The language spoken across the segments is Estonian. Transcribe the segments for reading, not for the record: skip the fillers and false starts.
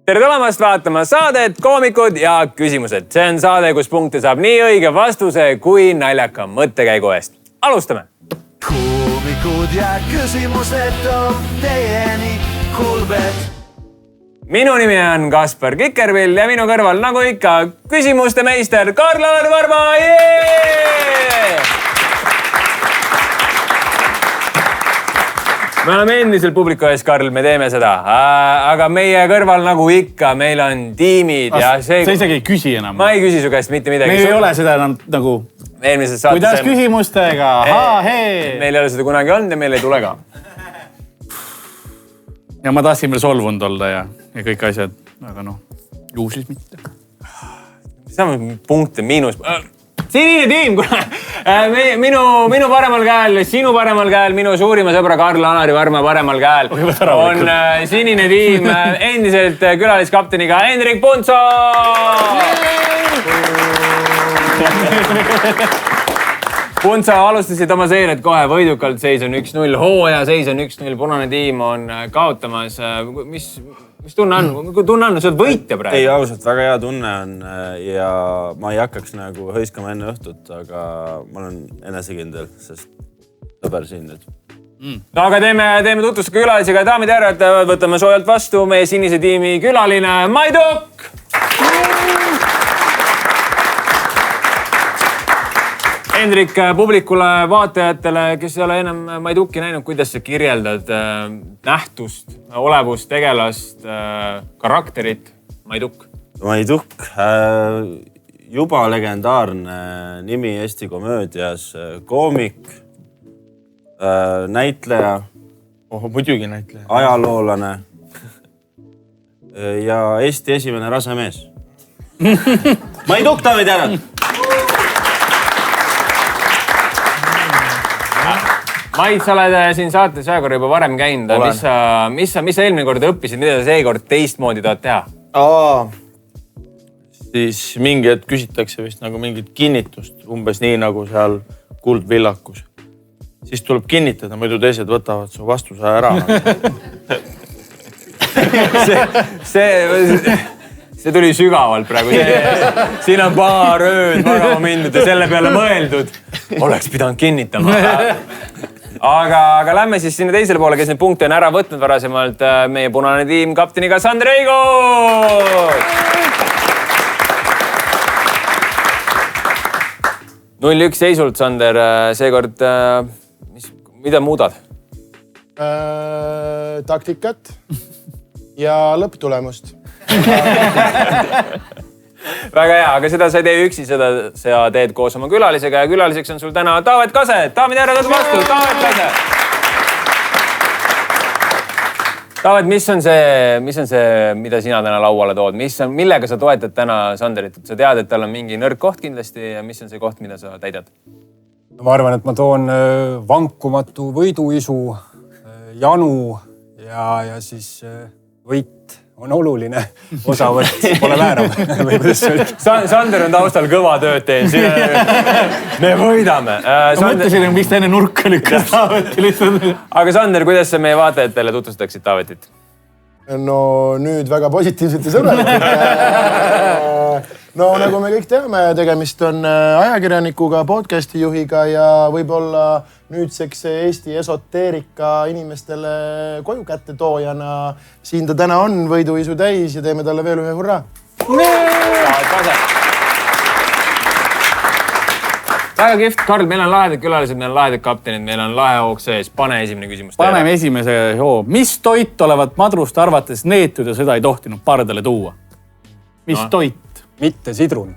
Tere tulemast vaatama saadet Koomikud ja küsimused. See on saade, kus punkte saab nii õige vastuse kui naljaka mõttekäigu eest. Alustame! Koomikud ja küsimused toob teieni Kurbet. Minu nimi on Kaspar Kikervill ja minu kõrval nagu ikka küsimuste meister Karl-Alari Varma! Me oleme endiselt publiku ees, Karl, me teeme seda. Aga meie kõrval nagu ikka, meil on tiimid ja see... Sa isegi ei küsi enam. Ma ei küsi su käest mitte midagi. Meil ei ole seda enam nagu... Eelmises saates... Kuidas küsimustega? Meil ei ole seda kunagi olnud ja meil ei tule ka. Ja ma tahtsin veel solvunud olla ja kõik asjad. Aga noh, ju siis mitte. Saame punkte miinus... Sinine tiim, minu paremal käel, sinu paremal käel, minu suurima sõbra Karl-Alari Varma paremal käel on sinine tiim endiselt külaliskapteniga Hendrik Puntso! Puntso alustasid oma seeriat kohe võidukalt, seis on 1-0, hooaja seis on 1-0, punane tiim on kaotamas. Mis tunne on? Tunne on, sa oled võitja praegu? Ei, ausalt, väga hea tunne on ja ma ei hakkaks nagu hõiskama enne õhtut, aga ma olen enesekindel, sest sõber siin nüüd. No aga teeme tutvustuse külalisega. Daamid ja härrad, võtame soojalt vastu meie sinise tiimi külaline Maiduk! Hendrik, publikule, vaatajatele, kes ei ole enam Maiduki näinud, kuidas sa kirjeldad nähtust, olevust, tegelast, karakterit Maiduk? Maiduk, juba legendaarne nimi Eesti komöödias, koomik, näitleja, muidugi näitleja, ajaloolane ja Eesti esimene rasemees. Maiduk, daamid ja härrad! Mait, sa oled siin saates ühekord juba varem käinud. Mis sa eelmine kord õppisid, mida sa seekord teistmoodi tahad teha? Siis mingi hetk küsitakse vist nagu mingit kinnitust, umbes nii nagu seal Kuldvillakus. Siis tuleb kinnitada, muidu teised võtavad su vastuse ära. See tuli sügavalt praegu. Siin on paar ööd magama mindud ja selle peale mõeldud. Oleks pidanud kinnitama. Aga lähme siis sinna teisele poole, kes need punkte on ära võtnud varasemalt. Meie punane tiim kapteniga Sander Eigo! 0-1 seisult, Sander. Seekord, mida muudad? Taktikat ja lõpptulemust. Väga hea, aga seda sa ei tee üksi, seda sa teed koos oma külalisega ja külaliseks on sul täna Taavet Kase. Daamid ja härrad, võtame vastu, Taavet Kase! Taavet, mis on see, mida sina täna lauale tood? Millega sa toetad täna Sanderit? Sa tead, et tal on mingi nõrk koht kindlasti ja mis on see koht, mida sa täidad? Ma arvan, et ma toon vankumatu võiduisu, janu ja siis võit on oluline osavõtt, pole väärav. Sander on taustal kõva tööd teinud. Me võidame. Ma mõtlesin, miks ta enne nurka lükkas Taaveti lihtsalt. Aga Sander, kuidas sa meie vaatajatele tutvustaksid Taavetit? No nüüd väga positiivselt ja sõbralikult. No nagu me kõik teame, tegemist on ajakirjanikuga, podcasti juhiga ja võib-olla nüüdseks Eesti esoteerika inimestele koju kätte toojana. Siin ta täna on võiduisu täis ja teeme talle veel ühe hurraa. Väga kihvt. Karl, meil on lahedad külalised, meil on lahedad kaptenid, meil on lahe hoog sees. Pane esimene küsimus. Paneme esimese hoo. Mis toit olevat madrust arvates neetud ja seda ei tohtinud pardale tuua? Mis toit? Mitte sidrun.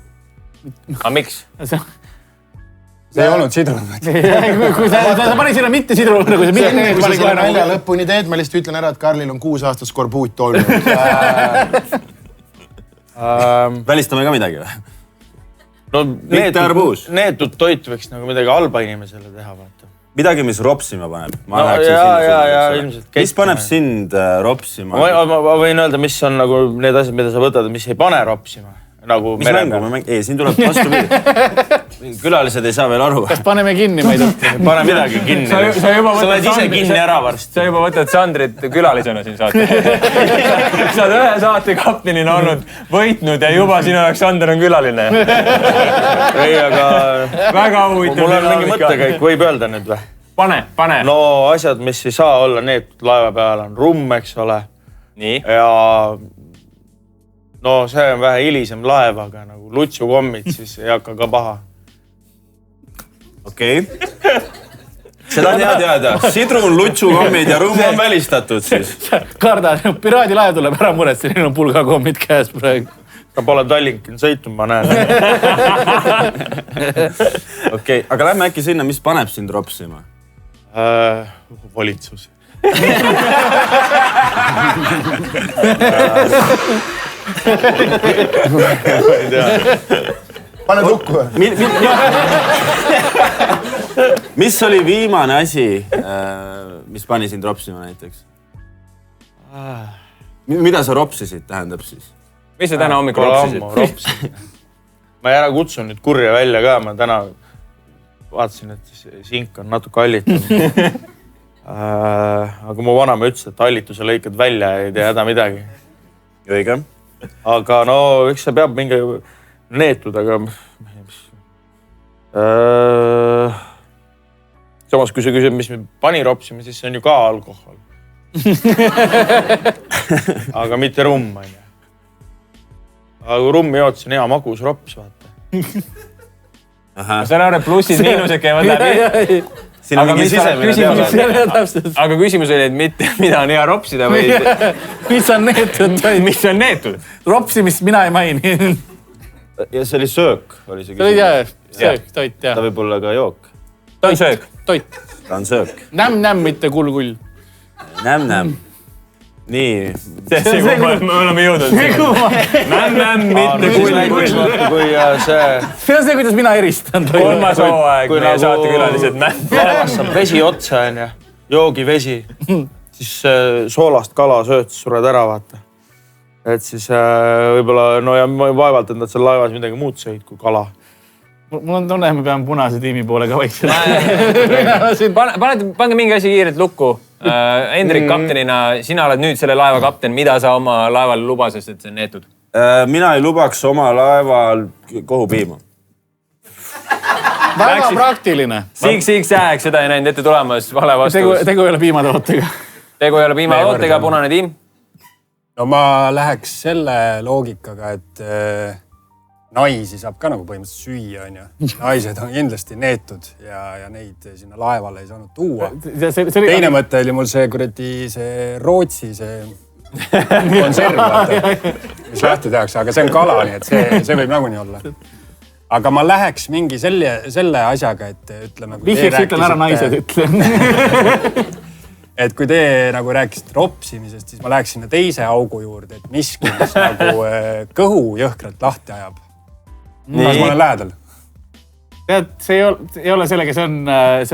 Aga miks? See ei olnud sidrun. Kui sa pani sinna mitte sidrun, nagu see mitte kui sa selle nalja lõpuni teed, ma lihtsalt ütlen ära, et Karlil on 6 aastat skorbuut olnud. Välistame ka midagi või? No neetud toit võiks nagu midagi halba inimesele teha, vaata. Midagi, mis ropsima paneb. Mis paneb sind ropsima? Ma võin öelda, mis on nagu need asjad, mida sa võtad, mis ei pane ropsima. Mis mängu? Ei, siin tuleb vastu pidi. külalised ei saa veel aru. kas paneme kinni, ma ei tea. Pane midagi kinni. Sa oled ise kinni ära varsti. Sa juba võtad Sandrit külalisena siin saate. Sa oled ühe saate kaptenina olnud, võitnud ja juba sinu jaoks Sander on külaline. Ei, aga... Väga huvitav. Mul on mingi mõttekäik, võib öelda nüüd või? Pane. No asjad, mis ei saa olla neetud laeva peal, on rumm, eks ole. Nii. Ja no see on vähe hilisem laev, aga nagu lutsukommid siis ei hakka ka paha. Okei. Seda on hea teada. Sidrun, lutsukommid ja rumm on välistatud siis. Kardan, piraadilaev tuleb ära muretse, neil on pulgakommid käes praegu. Ka pole Tallinkin sõitnud, ma näen. Okei, aga lähme äkki sinna, mis paneb sind ropsima? Valitsus. Pane lukku. Mis oli viimane asi, mis pani sind ropsima näiteks? Mida sa ropsisid, tähendab siis? Mis sa täna hommikul ropsisid? Ma ei ära kutsun nüüd kurja välja ka, ma täna vaatasin, et sink on natuke hallitud. Aga mu vanema ütles, et hallituse lõikad välja ja ei tee häda midagi. Õige. Aga no eks see peab mingi neetud, aga samas kui sa küsid, mis me pani ropsime, siis see on ju ka alkohol. Aga mitte rumm, on ju. Aga kui rummi jood, see on hea magus rops, vaata. Ma saan aru, et plussid, miinused käivad läbi. Siin on mingi sisemine teada. Aga küsimus oli, et mitte mida on hea ropsida või... Mis on neetud? Mis on neetud? Ropsimist mina ei maini. Ja see oli söök, oli see küsimus. See oli söök, toit, jah. Ta võib olla ka jook. Ta on söök. Toit. Ta on söök. Nämm, mitte kull. Nämm. Nii. See, kui me oleme jõudnud. Nämm, mitte kull. See on see, kuidas mina eristan. Kolmas hooaeg, meie saatekülalised nämm. Laevas saab vesi otsa, on ju. Joogivesi. Siis soolast kala sööd, sured ära, vaata. Et siis võib-olla, no ja vaevalt, et nad seal laevas midagi muud sõid kui kala. Mul on tunne, et me peame punase tiimi poole ka vaikselt. Pange mingi asi kiirelt lukku. Hendrik kaptenina, sina oled nüüd selle laeva kapten. Mida sa oma laeval lubases, et see on neetud? Mina ei lubaks oma laeval kohupiima. Väga praktiline. Siik sääg, seda ei näinud ette tulemas, vale vastus. Tegu ei ole piimatootega. Tegu ei ole piimatootega, punane tiim. No ma läheks selle loogikaga, et naisi saab ka nagu põhimõtteliselt süüa, on ju. Naised on kindlasti neetud ja neid sinna laevale ei saanud tuua. Teine mõte oli mul see Rootsi konserv, mis lähtu tehakse, aga see on kala, nii et see võib nagunii olla. Aga ma läheks mingi selle asjaga, et ütleme... Vihjeks ütlen ära naised, ütlen. Et kui te nagu rääkisite ropsimisest, siis ma läheks sinna teise augu juurde, et miski, mis nagu kõhu jõhkralt lahti ajab. Kas ma olen lähedal? Tead, see ei ole sellega, see on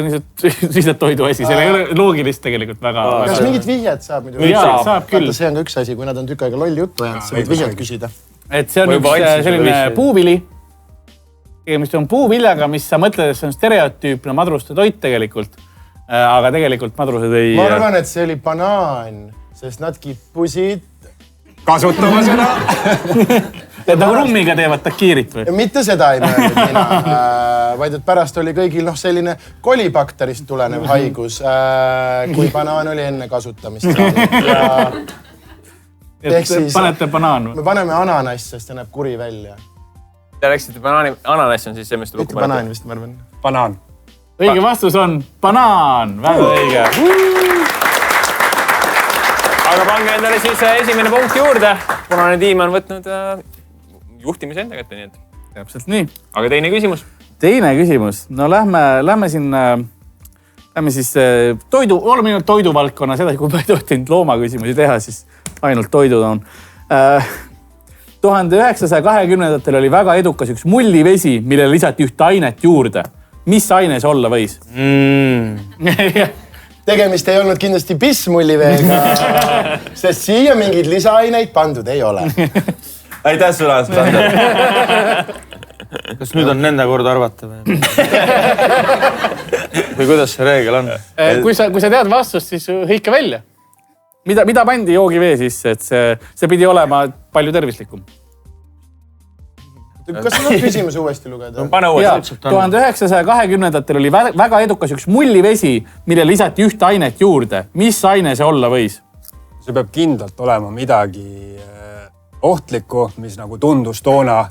lihtsalt toidu asi. See ei ole loogilist tegelikult väga. Kas mingit vihjet saab? Saab küll. See on ka üks asi, kui nad on tükk aega lolli juttu ajanud, sa võid vihjet küsida. Et see on üks selline puuvili. Tegemist on puuviljaga, mis sa mõtled, et see on stereotüüpne madruste toit tegelikult. Aga tegelikult madrused ei... Ma arvan, et see oli banaan, sest nad kippusid kasutama seda. Et nagu rummiga teevad takiirit või? Mitte seda ei mõelnud mina, vaid et pärast oli kõigil selline kolibakterist tulenev haigus, kui banaan oli enne kasutamist. Panete banaan või? Me paneme ananass, sest see näeb kuri välja. Te rääksite banaani, ananass on siis see, mis te lukku panete? Banaan vist, ma arvan. Banaan. Õige vastus on banaan. Väga õige. Aga pange endale siis esimene punkt juurde. Punane tiim on võtnud juhtimise enda kätte, nii et. Täpselt nii. Aga teine küsimus? Teine küsimus. No lähme siin, lähme siis oleme ainult toiduvaldkonna, seda kui ma ei tohtinud looma küsimusi teha, siis ainult toidud on. 1920-ndatel oli väga edukas üks mullivesi, millele lisati ühte ainet juurde. Mis aine see olla võis? Tegemist ei olnud kindlasti pissmulliveega, sest siia mingeid lisaaineid pandud ei ole. Aitäh sulle, Sander. kas nüüd on nende kord arvata või? Või kuidas see reegel on? Kui sa tead vastust, siis hõika välja. Mida pandi joogivee sisse, et see pidi olema palju tervislikum? Kas sa saad küsimuse uuesti lugeda? Pane uuesti. 1920-ndatel oli väga edukas üks mullivesi, mille lisati ühte ainet juurde. Mis aine see olla võis? See peab kindlalt olema midagi ohtlikku, mis nagu tundus toona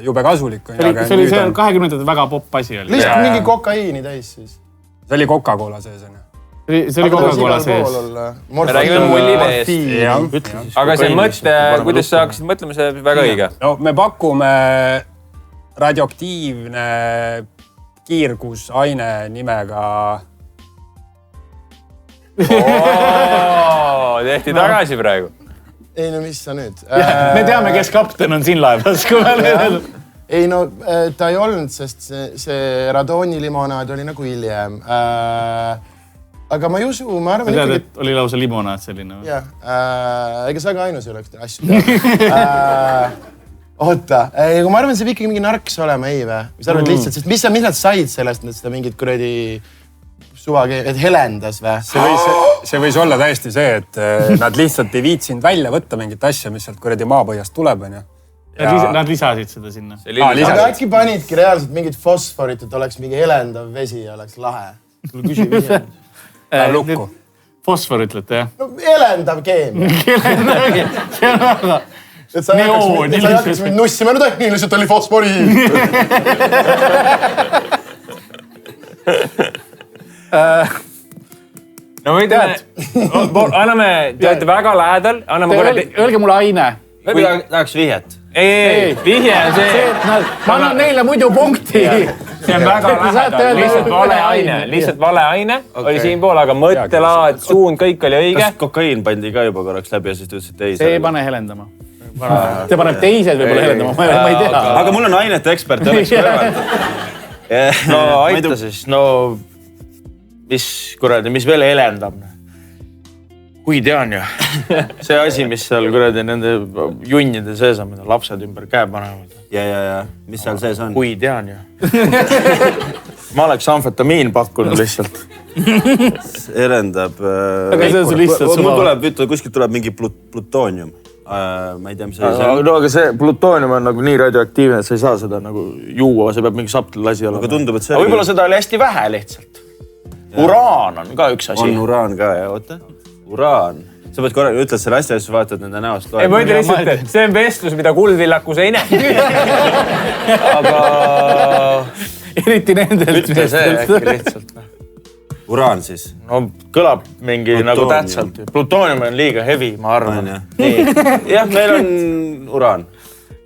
jube kasulik. See oli 20-ndatel väga popp asi. Lihtsalt mingi kokaiini täis siis. See oli Coca-Cola sees. See oli Coca-Cola sees. Me räägime mulliveest. Aga see mõte, kuidas sa hakkasid mõtlema, see on väga õige. No me pakume radioaktiivne kiirgusaine nimega... Tehti tagasi praegu. Ei no mis sa nüüd? Me teame, kes kapten on siin laevas. Ei no ta ei olnud, sest see radoonilimonaad oli nagu hiljem. Aga ma ei usu, ma arvan ikkagi... Tead, et oli lausa limonaad selline? Jah, ega sa ka ainus ei oleks asju teha. Oota, ma arvan, see peab ikkagi mingi narks olema, ei või? Mis arvad lihtsalt, sest mis nad said sellest, et seda mingit kuradi et helendas või? See võis olla täiesti see, et nad lihtsalt ei viitsinud välja võtta mingit asja, mis sealt kuradi maapõhjast tuleb. Nad lisasid seda sinna. Aga äkki panidki reaalselt mingit fosforit, et oleks mingi helendav vesi ja oleks lahe. Sul küsib ise. Lukku. Fosfor ütlete, jah? No helendav keemia. See on väga... Et sa ei hakkaks mind nussima, no tehniliselt oli fosfori. No või tead, anname, te olete väga lähedal, anname korra... Öelge mulle aine. Või tahaks vihjet? Ei, vihje on see... Ma annan neile muidu punkti. See on väga lähedal, lihtsalt vale aine oli siinpool, aga mõttelaad, suund, kõik oli õige. Kas kokaiin pandi ka juba korraks läbi ja siis te ütlesid teise? See ei pane helendama. See paneb teised võib-olla helendama, ma ei tea. Aga mul on ainete ekspert, õnneks kõrval. No aita siis, no mis veel helendab? Kui tean ju. See asi, mis seal kuradi nende junnide sees on, mida lapsed ümber käe panevad. Ja. Mis seal sees on? Kui tean ju. Ma oleks amfetamiin pakkunud lihtsalt. Helendab... Aga see on see lihtsalt suva. Kuskilt tuleb mingi plutoonium. Ma ei tea, mis see on. No aga see plutoonium on nagu nii radioaktiivne, et sa ei saa seda nagu juua, see peab mingi saptlasi olema. Aga tundub, et see... Aga võib-olla seda oli hästi vähe lihtsalt. Uraan on ka üks asi. On uraan ka, ja oota. Uraan. Sa pead korra, ütled selle hästi, siis vaatad nende näost. Ei, ma ütlen lihtsalt, et see on vestlus, mida Kuldvillakus ei näe. Aga... Eriti nendelt. Ütle see äkki lihtsalt. Uraan siis? No kõlab mingi nagu tähtsalt. Plutoonium on liiga heavy, ma arvan. Jah, meil on uraan.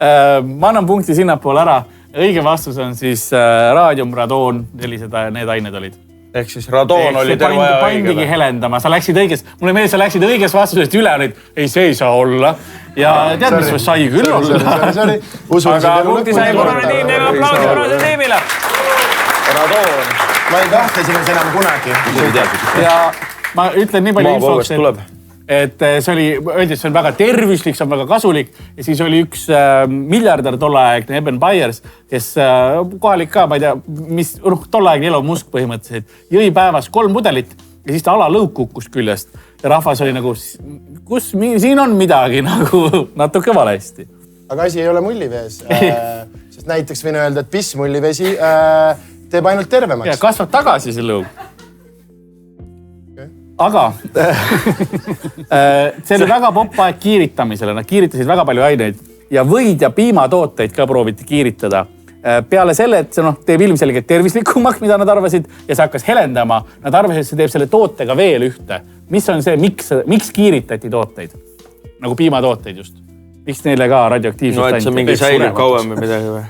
Ma annan punkti sinnapoole ära. Õige vastus on siis raadium, radoon, need ained olid. Ehk siis radoon oli terve aja õige. Pandigi helendama, sa läksid õigest. Mulle meeles, sa läksid õigest vastusest üle, ei, see ei saa olla. Ja tead, mis sai küll olla. Aga punkti sai Punane tiim, teeme aplausi Punase tiimile. Radoon. Ma ei kahtle sinus enam kunagi. Ja ma ütlen nii palju infoks, et see oli, öeldi, et see on väga tervislik, see on väga kasulik. Ja siis oli üks miljardär tolleaegne Eben Byers, kes kohalik ka, ma ei tea, mis tolleaegne Elon Musk põhimõtteliselt, jõi päevas 3 mudelit ja siis ta alalõuk kukkus küljest. Ja rahvas oli nagu, kus siin on midagi nagu natuke valesti. Aga asi ei ole mullivees. Sest näiteks võin öelda, et pissmullivesi teeb ainult tervemaks. Ja kasvab tagasi see lõuk. Aga see oli väga popp aeg kiiritamisele. Nad kiiritasid väga palju aineid ja võid ja piimatooteid ka prooviti kiiritada. Peale selle, et see teeb ilmselgelt tervislikumaks, mida nad arvasid, ja see hakkas helendama. Nad arvasid, et see teeb selle tootega veel ühte. Mis on see, miks kiiritati tooteid? Nagu piimatooteid just. Miks neile ka radioaktiivsust no, et see mingi säilib kauem või midagi või?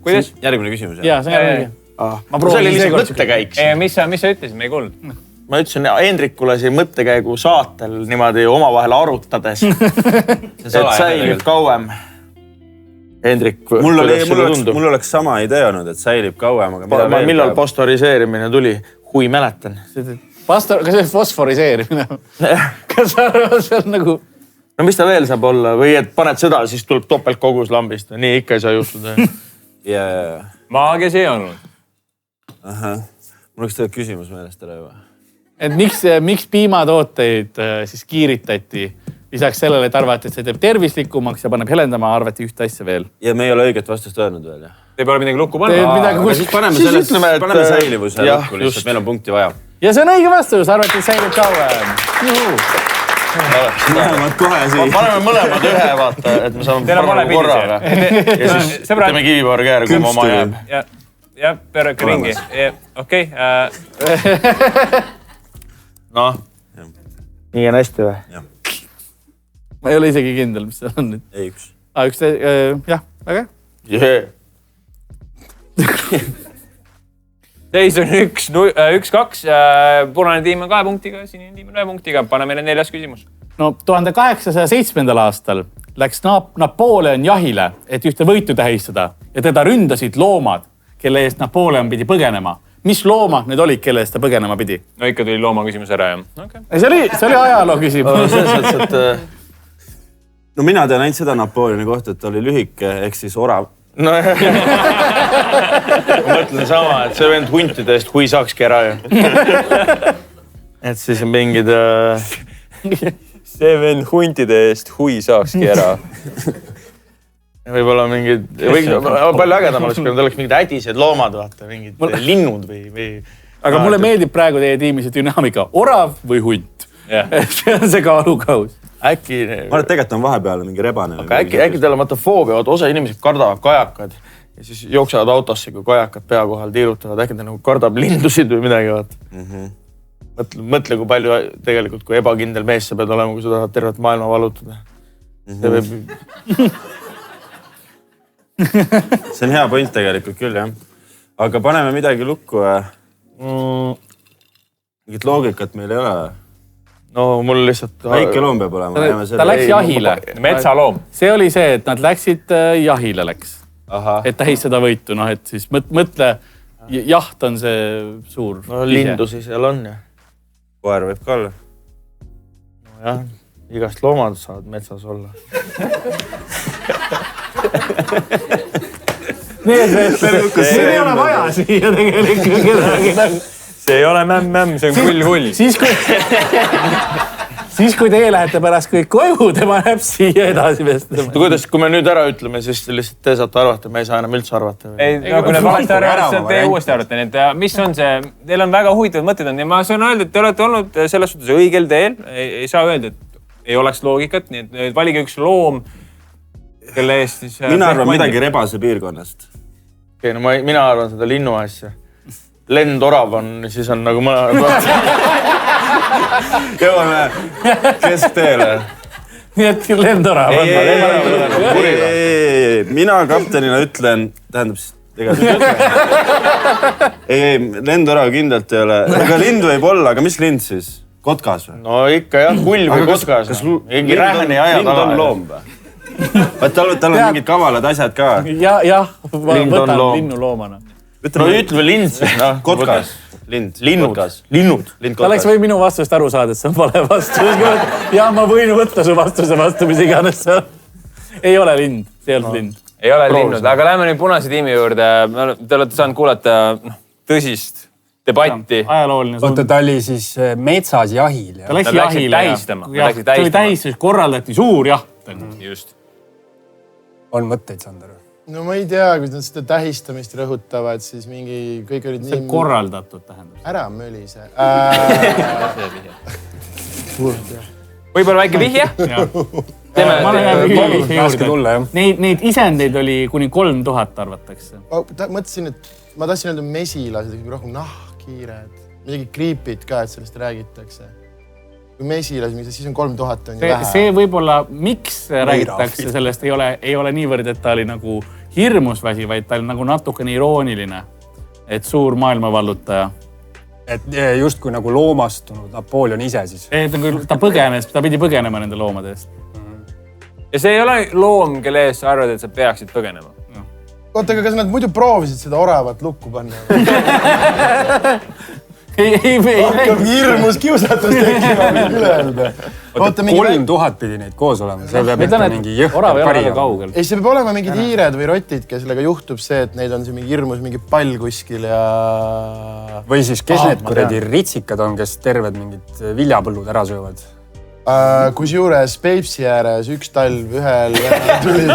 Kuidas? Järgmine küsimus. Jaa, see on järgmine. See oli lihtsalt mõttekäik. Mis sa ütlesid, me ei kuulnud? Ma ütlesin Hendrikule siin mõttekäigu saatel niimoodi omavahel arutades, et säilib kauem. Hendrik, kuidas sulle tundub? Mul oleks sama idee olnud, et säilib kauem. Millal pastoriseerimine tuli? Hui mäletan. Kas see fosforiseerimine? Kas sa arvad, see on nagu... No mis ta veel saab olla? Või et paned seda, siis tuleb topeltkogus lambist. Nii ikka ei saa juhtuda. Yeah. Maagias ei olnud. Mul oleks tegelikult küsimus meelest ära juba. Et miks piimatooteid siis kiiritati? Lisaks sellele, et arvati, et see teeb tervislikumaks ja paneb helendama, arvati ühte asja veel. Ja me ei ole õiget vastust öelnud veel, jah? Te pole midagi lukku panna. Siis paneme säilivuse lukku lihtsalt, meil on punkti vaja. Ja see on õige vastus, arvati, et säilib kauem. Mõlemad kohe siin. Paneme mõlemad ühe, vaata, et me saame parem korraga. Ja siis teeme kivipaar käär, kui oma jääb. Jah, pöörake ringi. Okei. Noh, nii on hästi või? Jah. Ma ei ole isegi kindel, mis see on nüüd. Ei, üks. Jah, väga. Seis on 1-2. Punane tiim on 2 punktiga, sinine tiim on 1 punktiga. Pane meile 4. küsimus. No 1807. aastal läks Napoleon jahile, et ühte võitu tähistada ja teda ründasid loomad, kelle eest Napoleon pidi põgenema. Mis loomad need olid, kelle eest ta põgenema pidi? No ikka tuli looma küsimus ära, jah. Okay. See oli ajaloo küsimus. No mina tean ainult seda Napoleoni kohta, et ta oli lühike, ehk siis orav. No ma mõtlen sama, et see vend huntide eest hui saakski ära ju. Et siis on mingid... See vend huntide eest hui saakski ära. Võib-olla mingid... Palju ägedam oleks, kui oleks mingid ädised loomad, vaata, mingid linnud või... Aga mulle meeldib praegu teie tiimise dünaamika. Orav või hunt? See on see kaalukaus. Äkki... Ma arvan, et tegelikult on vahepeal mingi rebane. Aga äkki teil on matofoobia, osa inimesed kardavad kajakad ja siis jooksevad autosse, kui kajakad pea kohal tiirutavad. Äkki ta nagu kardab lindusid või midagi, vaata. Mõtle, kui palju tegelikult, kui ebakindel mees sa pead olema, kui sa tahad tervet maailma valutada. See on hea point tegelikult küll, jah. Aga paneme midagi lukku. Mingit loogikat meil ei ole. No mul lihtsalt... Väike loom peab olema. Ta läks jahile. Metsaloom. See oli see, et nad läksid jahile läks. Et tähistada võitu. No, et siis mõtle, jaht on see suur. No lindusi seal on, jah. Koer võib ka olla. No jah, igast loomad saavad metsas olla. See ei ole vaja siia tegelikult kedagi. See ei ole mämm, see on kull. Siis kui teie lähete pärast kõik koju, tema läheb siia edasi vestlema. Kuidas, kui me nüüd ära ütleme, siis lihtsalt te saate arvata, me ei saa enam üldse arvata. Ei, kui need valesti ära, siis te uuesti arvata. Mis on see, teil on väga huvitavad mõtted on ja ma saan öelda, et te olete olnud selles suhtes õigel teel. Ei saa öelda, et ei oleks loogikat, nii et valige üks loom, kelle eest siis... Mina arvan midagi rebase piirkonnast. Okei, no mina arvan seda linnu asja. Lendorav on, siis on nagu Jõuame keskteele. Nii et lendorav on. Mina kaptenina ütlen, tähendab siis tegelikult. Ei, lendorav kindlalt ei ole. Ega lind võib olla, aga mis lind siis? Kotkas või? No ikka jah, kull või kotkas. Lind on loom või? Tal on mingid kavalad asjad ka. Jah, võtan linnu loomana. No ütleme lind siis, noh. Kotkas. Lind. Linnud. Ta oleks või minu vastust aru saada, et see on vale vastus. Ja ma võin võtta su vastuse vastu, mis iganes see on. Ei ole lind, see ei olnud lind. Ei ole linnud, aga lähme nüüd punase tiimi juurde. Te olete saanud kuulata tõsist debatti. Ajalooline. Oota, ta oli siis metsas jahil. Ta läks jahile. Tähistama. Ta oli tähistus, korraldati suur jaht. Just. On mõtteid, Sander? No ma ei tea, kui nad seda tähistamist rõhutavad, siis mingi kõik olid nii... See korraldatud tähendab. Ära mölise. Võib-olla väike vihje? Neid isendeid oli kuni 3000 arvatakse. Mõtlesin, et ma tahtsin öelda mesilased, rohkem nahkhiired, midagi kriipid ka, et sellest räägitakse. Kui mesilased, siis on 3000 on ju vähe. See võib-olla, miks räägitakse sellest, ei ole niivõrd, et ta oli nagu hirmus väsi, vaid ta oli nagu natukene irooniline. Et suur maailmavallutaja. Et just kui nagu loomastunud Napoleon ise siis. Ta põgenes, ta pidi põgenema nende loomade eest. Ja see ei ole loom, kelle ees sa arvad, et sa peaksid põgenema. Oota, aga kas nad muidu proovisid seda oravat lukku panna? Ei. Hakkab hirmus kiusatus tekkima üle öelda. 3000 pidi neid koos olema. See peab ikka mingi jõhker pari kaugel. Ei, see peab olema mingid hiired või rotid, kellega juhtub see, et neil on see mingi hirmus mingi pall kuskil ja... Või siis kes need kuradi ritsikad on, kes terved mingid viljapõllud ära söövad? Kusjuures Peipsi ääres üks talv ühel tulid,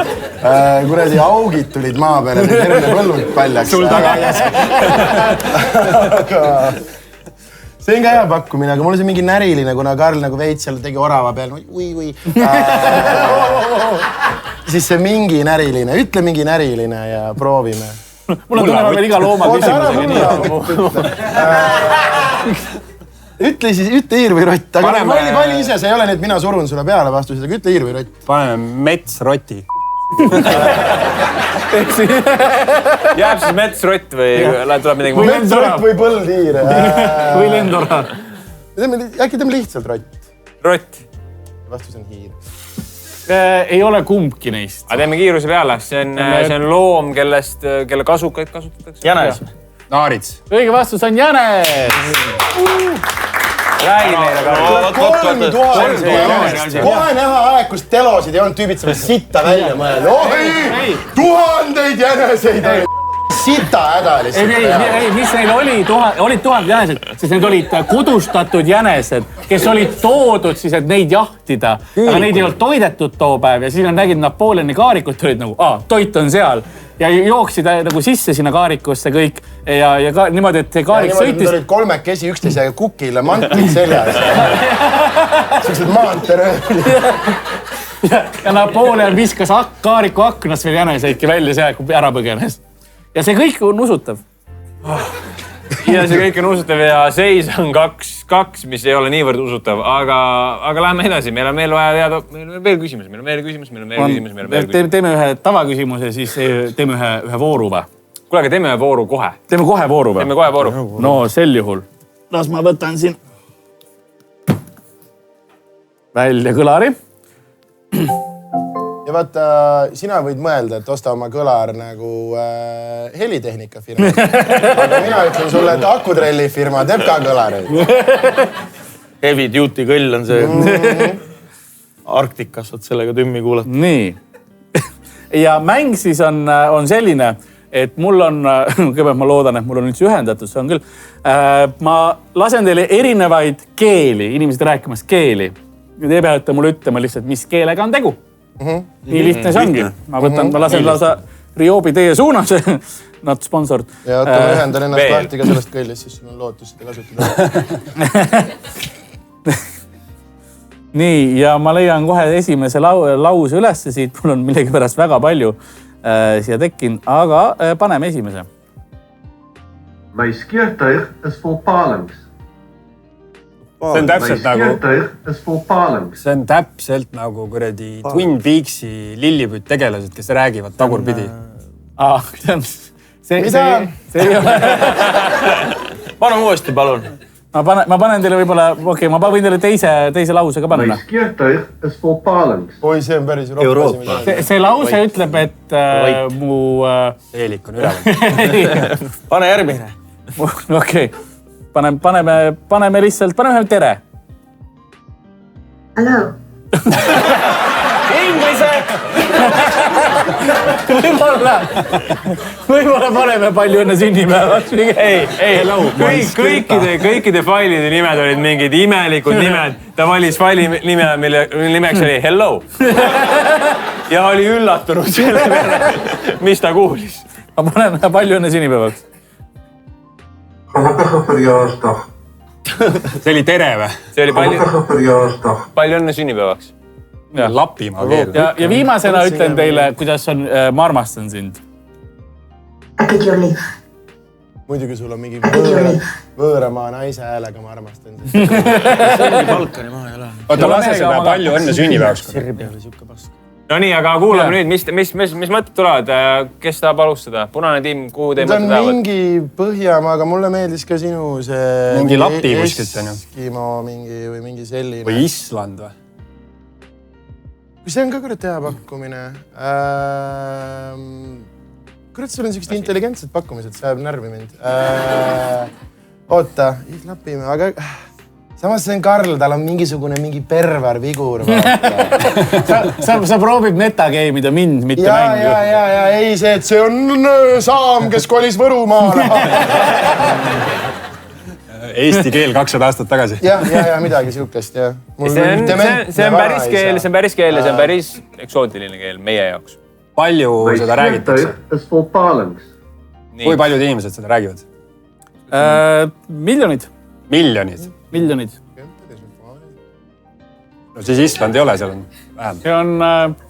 kuradi augid tulid maa peale, nii terve põllud paljaks. Sul taga jäs. See on ka hea pakkumine, aga mul on see mingi näriline, kuna Karl nagu veits seal tegi orava peal. Siis see mingi näriline, ütle mingi näriline ja proovime. Mul on tunne, ma veel iga looma küsimusega. Ütle siis, ütle hiir või rott. Aga vali ise, see ei ole nii, et mina surun sulle peale vastusid, aga ütle hiir või rott. Paneme metsroti. Jääb siis metsrott või tuleb midagi? Metsrott või põldhiir. Või lendora. Äkki teeme lihtsalt rott. Rott. Vastus on hiir. Ei ole kumbki neist. Aga teeme kiiruse peale. See on loom, kelle kasukaid kasutatakse. Jänes. Naarits. Õige vastus on jänes. Räägi meile ka. 3000. Kohe näha aeg, kus telosid ei olnud tüübid samas sitta välja mõelda. Oi, 1000 jäneseid oli. Sita häda lihtsalt. Ei, mis neil olid 1000 jänesed, sest need olid kodustatud jänesed, kes olid toodud siis, et neid jahtida. Aga neid ei olnud toidetud too päev ja siis nad nägid Napoleoni kaarikut, olid nagu, toit on seal. Ja jooksid nagu sisse sinna kaarikusse kõik ja niimoodi, et see kaarik sõitis. Nad olid kolmekesi üksteisega kukile mantlid seljas. Sellised maanterööli. Ja Napoleon viskas kaariku aknast veel jäneseidki välja seal, kui ära põgenes. Ja see kõik on usutav. Ja see kõik on usutav ja seis on 2-2, mis ei ole niivõrd usutav, aga lähme edasi. Meil on veel vaja teada, meil on veel küsimus. Teeme ühe tavaküsimuse, siis teeme ühe vooru või? Kuule, aga teeme ühe vooru kohe. Teeme kohe vooru või? Teeme kohe vooru. No sel juhul. Las ma võtan siin välja kõlari. Ja vaata, sina võid mõelda, et osta oma kõlar nagu helitehnika firma. Aga mina ütlen sulle, et akutrelli firma teeb ka kõlareid. Heavy duty kõll on see. Arktikas saad sellega tümmi kuulata. Nii. Ja mäng siis on selline, et mul on, kõigepealt ma loodan, et mul on üldse ühendatud, see on küll. Ma lasen teile erinevaid keeli, inimesed rääkimas keeli. Ja te peate mulle ütlema lihtsalt, mis keelega on tegu. Nii lihtne see ongi. Ma lasen lausa Riobi teie suunas. Not sponsored. Ja oota, ma ühendan ennast lahti ka sellest kõllist, siis sul on lootus seda kasutada. Nii, ja ma leian kohe esimese lause ülesse siit. Mul on millegi pärast väga palju siia tekkinud, aga paneme esimese. My skiertuig is vol palings. See on täpselt nagu... See on täpselt nagu kuradi Twin Peaksi lillipütt tegelased, kes räägivad tagurpidi. See ei ole. Pane uuesti, palun. Ma panen teile võib-olla, ma võin teile teise lause ka panna. My skiertuig is vol palings. Oi, see on päris Euroopa. See lause ütleb, et mu... Eelik on üleval. Pane järgmine. Okei. Paneme lihtsalt, paneme tere. Hello. Inglise! Võib-olla paneme palju õnne sünnipäevaks. Kõikide failide nimed olid mingid imelikud nimed. Ta valis faili nime, mille nimeks oli Hello. Ja oli üllatunud selle peale, mis ta kuulis. Ma panen palju õnne sünnipäevaks. See oli tere või? See oli palju õnne sünnipäevaks. Lapimaa keel. Ja viimasena ütlen teile, kuidas on, ma armastan sind. Muidugi sul on mingi võõramaa naise häälega, ma armastan sind. See ongi Balkani maa ei ole. Oota, lase seda palju õnne sünnipäevaks. Serbia oli siuke pask. No nii, aga kuulame nüüd, mis mõtted tulevad? Kes tahab alustada? Punane tiim, kuhu te mõtted tahavad? Ta on mingi Põhjamaa, aga mulle meeldis ka sinu see... Mingi Lapi kuskilt on ju. Eskimo mingi või mingi selline. Või Island või? See on ka kurat hea pakkumine. Kurat, sul on siuksed intelligentsed pakkumised, see ajab närvi mind. Oota, Lapimaa, aga... samas see on Karl, tal on mingi perver vigur. sa proovib metageimida mind, mitte mängu. Ja, ei see, et see on Saam, kes kolis Võrumaale. Eesti keel 200 aastat tagasi. Ja, midagi siukest, jah. See on päris keel ja see on päris eksootiline keel meie jaoks. Palju seda räägitakse? is vol palings. Kui paljud inimesed seda räägivad? Miljonid. Miljonid? No siis Island ei ole, seal on vähem. See on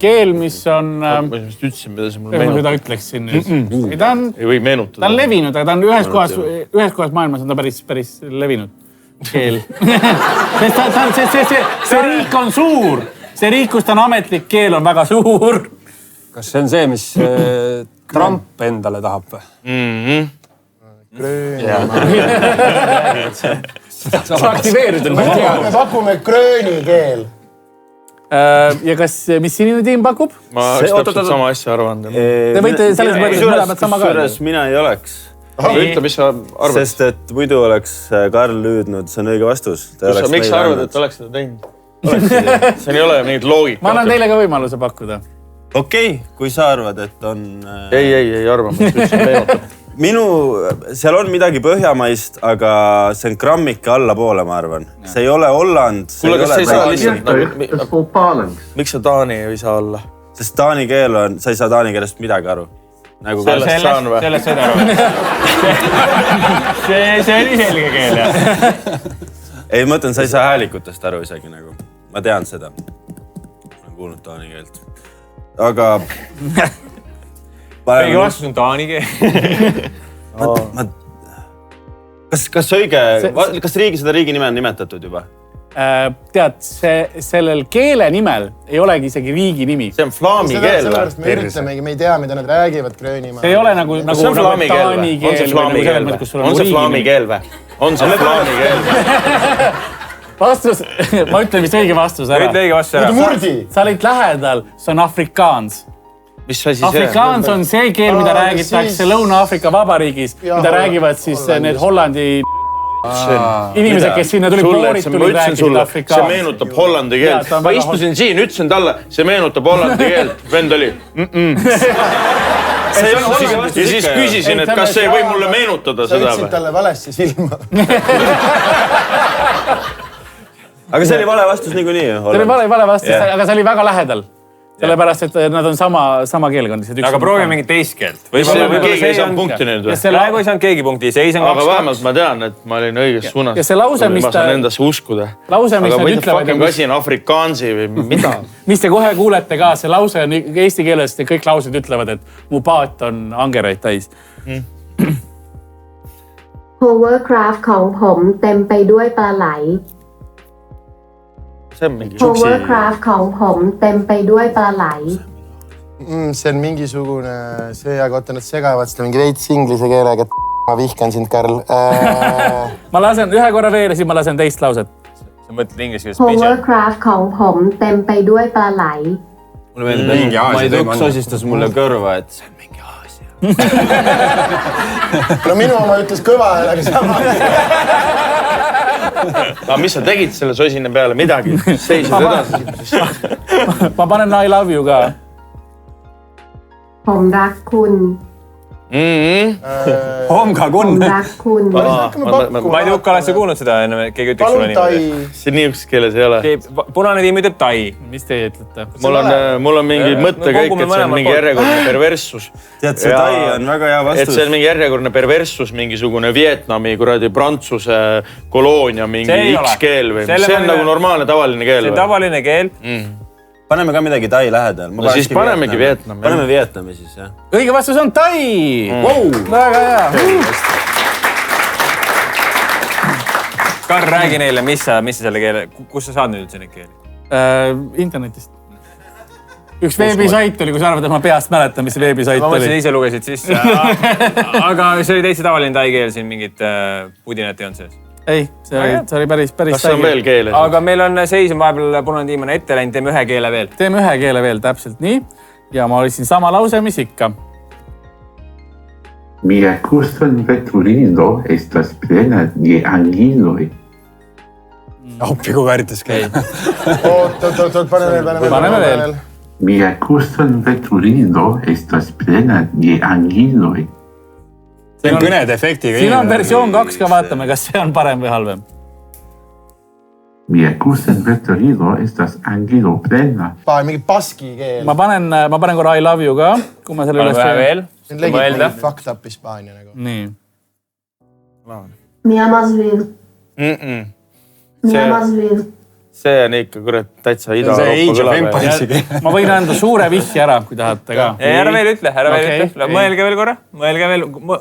keel, mis on... Ma just ütlesin, mida see mulle meenutab. Ta ütleksin. Ei või meenutada. Ta on levinud, aga ta on ühes kohas maailmas on ta päris levinud keel. See riik on suur. See riik, kus ta on ametlik keel, on väga suur. Kas see on see, mis Trump endale tahab? Sa aktiveerid. Me pakume krööni keel. Ja mis sinine tiim pakub? Ma oleks täpselt sama asja arvanud. Te võite selles mõttes mõlemad sama ka. Kusjuures mina ei oleks. Ütle, mis sa arvad? Sest et muidu oleks Karl lüüdnud, see on õige vastus. Miks sa arvad, et oleks seda teinud? See ei ole mingit loogika. Ma annan teile ka võimaluse pakkuda. Okei, kui sa arvad, et on... Ei arva, ma ütlesin meenutab. Seal on midagi põhjamaist, aga see on grammike allapoole, ma arvan. See ei ole Holland. Kuule, kas sa ei saa lihtsalt... is vol palings. Miks sa Taani ei saa olla? Sest taani keel on... Sa ei saa taani keelest midagi aru. Sellest saan või? Sellest said aru. See oli selge keel, jah. Ei, ma mõtlen, sa ei saa häälikutest aru isegi nagu. Ma tean seda. Ma olen kuulnud taani keelt. Aga... Õige vastus on taani keel. Kas õige... Kas seda riigi nime on nimetatud juba? Tead, sellel keele nimel ei olegi isegi riigi nimi. See on flaami keel. Sellepärast me üritamegi, me ei tea, mida nad räägivad Gröönimaal. See ei ole nagu taani keel. On see flaami keel või? On see flaami keel või? On see flaami keel või? Vastus, ma ütlen vist õige vastus ära. Ütle õige vastus ära. Sa olid lähedal, see on afrikaans. Mis asi see? Afrikaans on see keel, mida räägitakse Lõuna-Afrika Vabariigis, mida räägivad siis need Hollandi inimesed, kes sinna tulid poorid, tulid rääkida afrikaans. See meenutab hollandi keelt. Ma istusin siin, ütlesin talle, see meenutab hollandi keelt. Vend oli. Ja siis küsisin, et kas see võib mulle meenutada seda või? Sa ütlesid talle valesti silma. Aga see oli vale vastus niikuinii. See oli vale vastus, aga see oli väga lähedal. Sellepärast, et nad on sama keelkond. Aga proovime mingit teist keelt. Keegi ei saanud punkti nüüd või? Praegu ei saanud keegi punkti. Aga vähemalt ma tean, et ma olin õiges suunas. Ja see lause, mis ma saan endasse uskuda. Lause, mis aga nad ütlevad. Aga asi on afrikaansi või mida? Mis te kohe kuulete ka, see lause on eesti keeles, kõik laused ütlevad, et mu paat on angeraid täis. Hovercraft ของผมเต็มไปด้วยปลาไหล Hovercraft ของผมเต็มไปด้วยปลาไหล See on mingisugune... See, aga oota, nad segavad seda mingi veits inglise keelega. Ma vihkan sind, Karl. Ma lasen ühe korra veel ja siis ma lasen teist lauset. Sa mõtled inglise keeles Hovercraft ของผมเต็มไปด้วยปลาไหล Mulle meeldib, ma ei tõks osistas mulle kõrva, et see on mingi Aasia. No minu oma ütles kõva häälega sama. Aga mis sa tegid selle sosine peale? Midagi? Seisid edasi? Ma panen I love you ka. ผมรักคุณ Homka kun. ผมรักคุณ Ma ei tea, Ukka, oled sa kuulnud seda enne, keegi ütleks sulle niimoodi? See niisugust keeles ei ole. Punane tiim ütleb Tai. Mis teie ütlete? Mul on mingi mõttekäik, et see on mingi järjekordne perverssus. Tead, see Tai on väga hea vastus. Et see on mingi järjekordne perverssus, mingisugune Vietnami, kuradi Prantsuse koloonia, mingi X-keel või. See on nagu normaalne, tavaline keel või? See on tavaline keel. Paneme ka midagi Tai lähedal. No siis panemegi Vietnami. Paneme Vietnami siis, jah. Õige vastus on Tai! Väga hea! Karl, räägi neile, mis sa selle keele... Kus sa saad nüüd üldse neid keeli? Internetist. Üks veebisait oli, kui sa arvad, et ma peast mäletan, mis see veebisait oli. Ma mõtlesin, ise lugesid sisse. Aga see oli täitsa tavaline Tai keel, siin mingit pudinat ei olnud sees. Ei, see oli päris Kas see on veel keele? Aga meil on seis, vahepeal punane tiim on ette läinud, teeme ühe keele veel. Teeme ühe keele veel, täpselt nii. Ja ma olisin sama lause, mis ikka. Mi accusan Petrolino estas plena de anguiloi. Appikuväärtus käib. Oot, paneme veel. Mi acustan veturindo estas plena de angiloi. See on kõnede efektiga. Siin on versioon 2 ka, vaatame, kas see on parem või halvem. Mi acustan veturindo estas angilo plena. Mingi baski keel. Ma panen korra I love you ka, kui ma selle üles veel. See on legit mingi fucked up Hispaania nagu. Nii. Mi amas veel. Mi amas veel. See on ikka kurat täitsa Ida-Euroopa kõlab. Ma võin anda suure vihje ära, kui tahate ka. Ära veel ütle. Mõelge veel korra.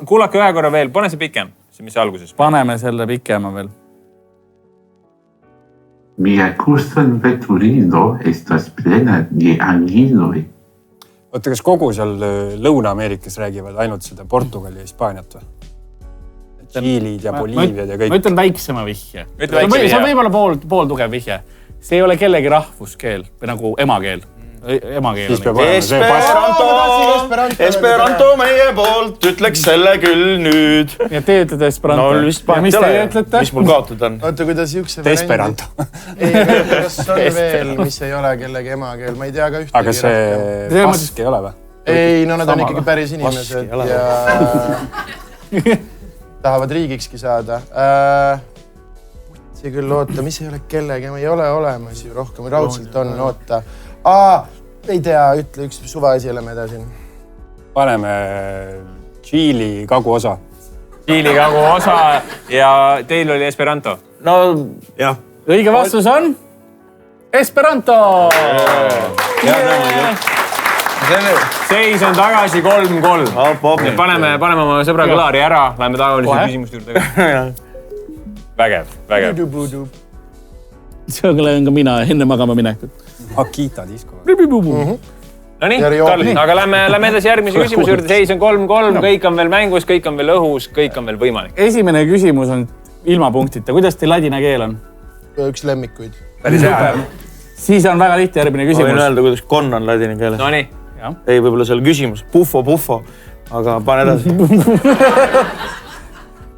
Kuulake ühe korra veel. Pane see pikem. See mis alguses. Paneme selle pikema veel. Mi acustan veturindo estas plena de angiloi. Oota, kas kogu seal Lõuna-Ameerikas räägivad ainult seda Portugali ja Hispaaniat või? Tšiilid ja Boliiviad ja kõik. Ma ütlen väiksema vihje. See on võib-olla pool tugev vihje. See ei ole kellegi rahvuskeel või nagu emakeel. Siis peab olema see Esperanto meie poolt, ütleks selle küll nüüd. Ja te ütlete Esperanto. No vist ja mis te ütlete? Mis mul kaotud on? Oota, kuidas jukse Esperanto. Ei, kas on veel, mis ei ole kellegi emakeel? Ma ei tea ka ühtegi. Aga see pask ei ole või? Ei, no nad on ikkagi päris inimesed ja tahavad riigikski saada. See küll oota, mis ei ole kellegi, ei ole olemas ju rohkem, raudselt on, oota. Ei tea, ütle üks suvaasi oleme edasi. Paneme Tšiili kaguosa. Tšiili kaguosa ja teil oli Esperanto. No, jah. Õige vastus on Esperanto! Seis on tagasi 3-3. Paneme oma sõbra Klaari ära, läheme tavalise küsimust juurde. Vägev. See on ka mina enne magama minekut. Akita disko. No nii, Karl, aga lähme edasi järgmise küsimuse juurde. Seis on 3-3, kõik on veel mängus, kõik on veel õhus, kõik on veel võimalik. Esimene küsimus on ilma punktita. Kuidas teil ladina keel on? Üks lemmikuid. Päris hea. Siis on väga lihtne järgmine küsimus. Võin öelda, kuidas konn on ladina keeles. No nii. Ei, võib-olla seal küsimus. Puffo. Aga pane edasi.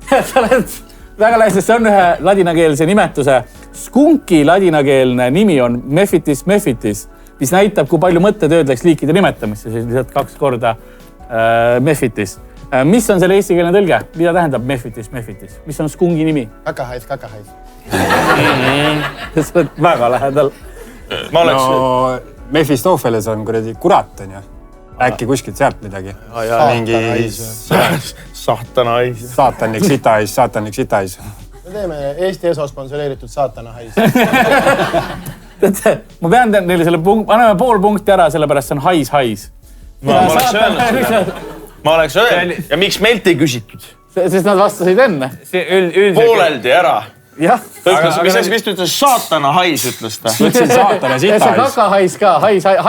Sa oled väga lähe, sest see on ühe ladinakeelse nimetuse. Skunki ladinakeelne nimi on Mephitis, mis näitab, kui palju mõttetööd läks liikide nimetamisse, siis lihtsalt 2 korda Mephitis. Mis on selle eestikeelne tõlge? Mida tähendab Mephitis? Mis on skungi nimi? Kakahais. Sa oled väga lähedal. No, Mephistofeles on kuradi kurat, on ju. Äkki kuskilt sealt midagi. Mingi Saatanais. Saatanik sitais. Me teeme Eesti ESO sponsoreeritud Saatanahais. Ma pean neile selle anname pool punkti ära, sellepärast see on hais. Ma oleks öelnud. Ja miks meilt ei küsitud? Sest nad vastasid enne. Pooleldi ära. Jah. Mis ütles saatana hais, ütles ta? Mõtlesin saatana sitais. See kakahais ka.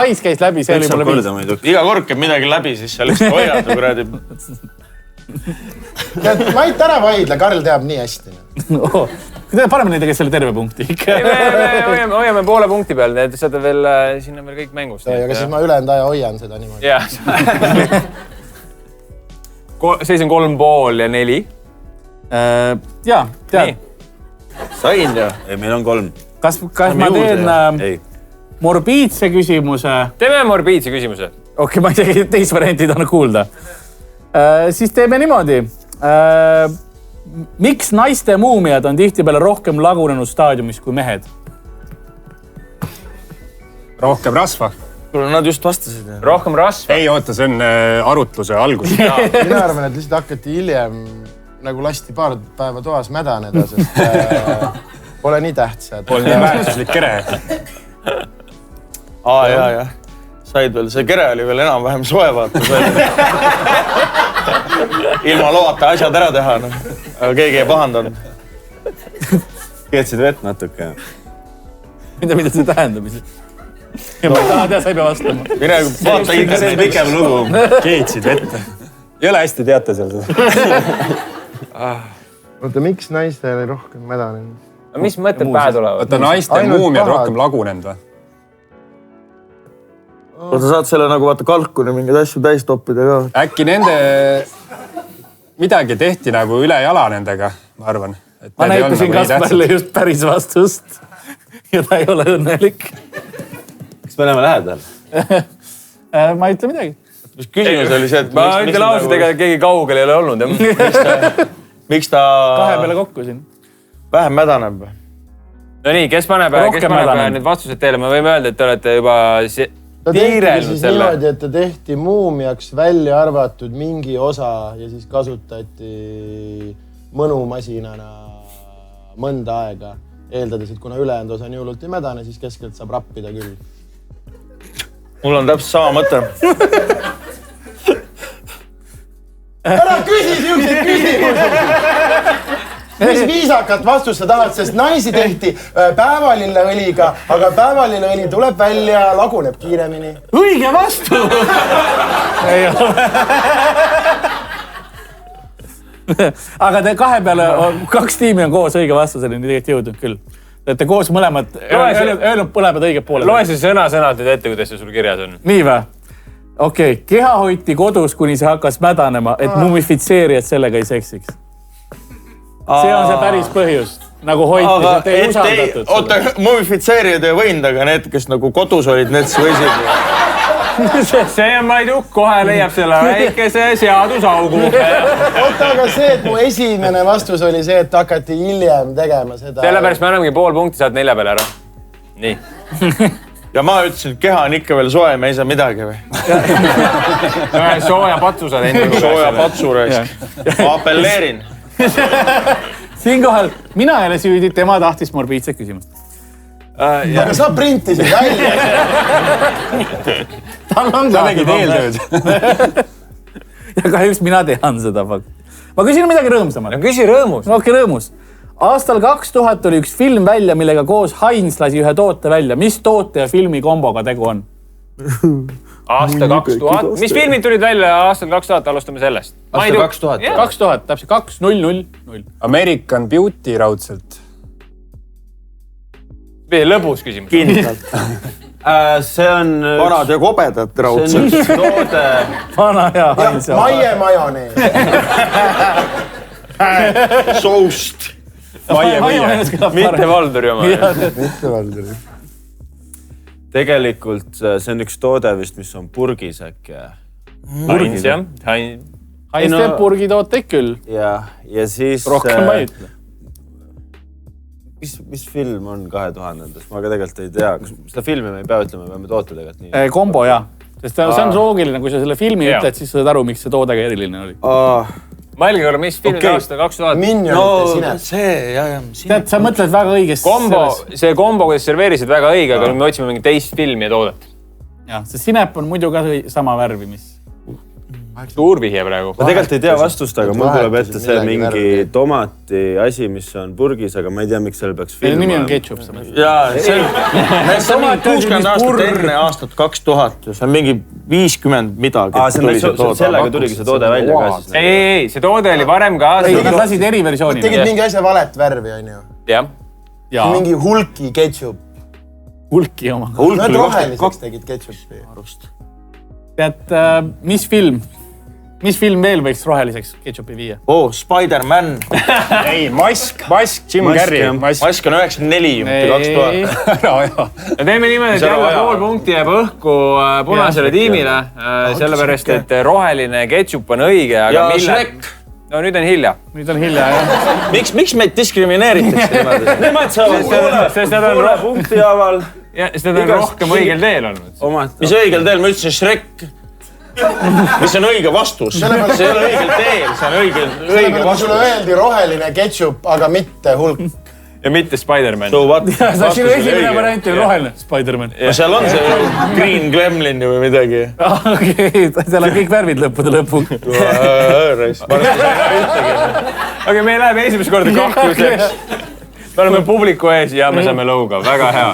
Hais käis läbi, see oli mulle viis. Iga kord käib midagi läbi, siis seal lihtsalt hoiad või kuradi. Mait ära vaidle, Karl teab nii hästi. Parem neid, kes selle terve punkti. Hoiame poole punkti peal, seda veel, siin on veel kõik mängust. Aga siis ma ülejäänud aja hoian seda niimoodi. Jah. Seis on 3,5 ja 4. Jaa, tead. Sain ju. Ei, meil on 3. Kas ma teen morbiidse küsimuse? Teeme morbiidse küsimuse. Okei, ma isegi teist varianti tahan kuulda. Siis teeme niimoodi. Miks naiste muumiad on tihtipeale rohkem lagunenud staadiumis kui mehed? Rohkem rasva. Nad just vastasid. Rohkem rasva? Ei, oota, see on arutluse algus. Mina arvan, et lihtsalt hakati hiljem nagu lasti paar päeva toas mädaneda, sest pole nii tähtsad. Pole nii väärtuslik kere. Jah. Said veel, see kere oli veel enam-vähem soe, vaata. Ilma loata asjad ära teha. Aga keegi ei pahandanud. Keetsid vett natuke. Mida see tähendab? Ja ma ei taha teha, sa ei pea vastama. Mine vaata internet. Pikem lugu. Keetsid vett. Ei ole hästi teate seal seda. Oota, miks naistel oli rohkem mädanenud? Mis mõtted pähe tulevad? Oota, naiste muumiad rohkem lagunenud või? Oota, saad selle nagu vaata kalkuni mingid asju täis toppida ka. Äkki nende midagi tehti nagu üle jala nendega, ma arvan. ma näitasin Kasparile just päris vastust ja ta ei ole õnnelik. Kas me oleme lähedal? Ma ei ütle midagi. Mis küsimus oli see, et... Ma ütlen ausalt, ega keegi kaugel ei ole olnud. Miks ta... 2 peale kokku siin. Vähem mädaneb? No nii, kes paneb need vastused teile? Me võime öelda, et te olete juba ta tehti siis niimoodi, et ta tehti muumiaks välja arvatud mingi osa ja siis kasutati mõnumasinana mõnda aega. Eeldades, et kuna ülejäänud osa nii hullult ei mädane, siis keskelt saab rappida küll. Mul on täpselt sama mõte. Ära küsi siukseid küsimusi! Mis viisakat vastust sa tahad, sest naisi tehti päevalilleõliga, aga päevalilleõli tuleb välja ja laguneb kiiremini. Õige vastu! Ei ole. Aga te 2 peale, 2 tiimi on koos õige vastuseni tegelikult jõudnud küll. Te koos mõlemad, öelnud põlevad õige poole. Loe see sõna-sõnalt nüüd ette, kuidas see sul kirjas on. Nii vä? Okei, keha hoiti kodus, kuni see hakkas mädanema, et mumifitseerijad sellega ei seksiks. See on see päris põhjus, nagu hoiti, et ei usaldatud. Oota, mumifitseerijad ei võinud, aga need, kes nagu kodus olid, need võisid. See on Maiduk, kohe leiab selle väikese seadusaugu. Oota, aga see, et mu esimene vastus oli see, et hakati hiljem tegema seda. Sellepärast me annamegi pool punkti, saad 4 peale ära. Nii. Ja ma ütlesin, et keha on ikka veel soe, me ei saa midagi või? Sooja patsu saad enda. Sooja patsu raisk. Ma apelleerin. Siinkohal mina ei ole süüdi, tema tahtis morbiidset küsimust. Aga sa printisid välja. Tal on ka eeltööd. Ja kahjuks mina tean seda. Ma küsin midagi rõõmsamal. Küsi rõõmus. Okei, rõõmus. Aastal 2000 oli üks film välja, millega koos Heinz lasi ühe toote välja. Mis toote ja filmi komboga tegu on? Aasta 2000. Mis filmid tulid välja aastal 2000? Alustame sellest. Aasta 2000. 2000, täpselt 2-0-0-0. American Beauty raudselt. Lõbus küsimus. Kindlalt. See on... Vanad ja kobedad raudselt. See on üks toode... Vana ja Heinz. Maie majonees. Soust. Mitte Valduri oma. Mitte Valduri. Tegelikult see on üks toode vist, mis on purgis äkki. Heinz, jah. Heinz teeb purgitooteid küll. Ja siis... Rohkem ma ei ütle. Mis film on 2000-ndast? Ma ka tegelikult ei tea. Seda filmi me ei pea ütlema, me peame toote tegelikult nii. Kombo, jah. Sest see on loogiline, kui sa selle filmi ütled, siis sa saad aru, miks see toodega eriline oli. Mõelge korra, mis filmid aasta 2000? Minionite sinet. See, jah. Tead, sa mõtled väga õigest. See kombo, kuidas serveerisid väga õige, aga me otsime mingi teist filmi ja toodet. Jah, see sinep on muidu ka sama värvi, mis... Suur vihje praegu. Ma tegelikult ei tea vastust, aga mul tuleb ette see mingi tomati asi, mis on purgis, aga ma ei tea, miks seal peaks film nimi on ketchup. Jaa, see on mingi 60 aastat enne aastat 2000. See on mingi 50 midagi. Sellega tuligi see toode välja ka siis. Ei, see toode oli varem ka. Nad lasid eriversiooni. Tegid mingi asja valet värvi, on ju? Jah. Mingi hulki ketchup. Hulki oma. Nad roheliseks tegid ketchupi. Tead, mis film veel võiks roheliseks ketchupi viia? Spider-Man. Ei, Mask, Jim Carrey. Mask on 94, 2000. Teeme niimoodi, et jälle pool punkti jääb õhku punasele tiimile, sellepärast, et roheline ketchup on õige, aga millal? No nüüd on hilja. Nüüd on hilja, jah. Miks meid diskrimineeritakse? Nemad saavad poole punkti haaval. Sest nad on rohkem õigel teel olnud. Mis õigel teel? Ma ütlesin Shrek. Mis on õige vastus? See ei ole õigel teel, see on õige vastus. Sulle öeldi roheline ketchup, aga mitte hulk. Ja mitte Spider-Man. Sinu esimene variant oli roheline Spider-Man. Seal on see Green Gremlin või midagi. Okei, seal on kõik värvid lõppude lõppu. Aga me läheb esimest korda kahtluseks. Me oleme publiku ees ja me saame lõuga. Väga hea.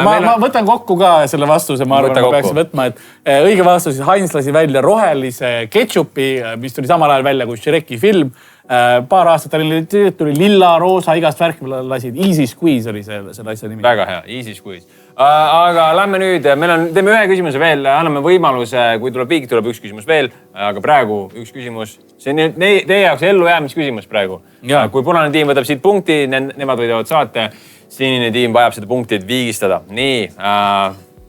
Ma võtan kokku ka selle vastuse, ma arvan, ma peaks võtma, et õige vastus, Heinz lasi välja rohelise ketchupi, mis tuli samal ajal välja kui Shreki film. Paar aastat tuli lilla, roosa, igast värki lasid. Easy Squeeze oli selle asja nimi. Väga hea, Easy Squeeze. Aga lähme nüüd, teeme ühe küsimuse veel, anname võimaluse, kui tuleb viik, tuleb üks küsimus veel, aga praegu üks küsimus. See on teie jaoks ellujäämisküsimus praegu. Kui punane tiim võtab siit punkti, nemad võidavad saate, sinine tiim vajab seda punkti, et viigistada. Nii,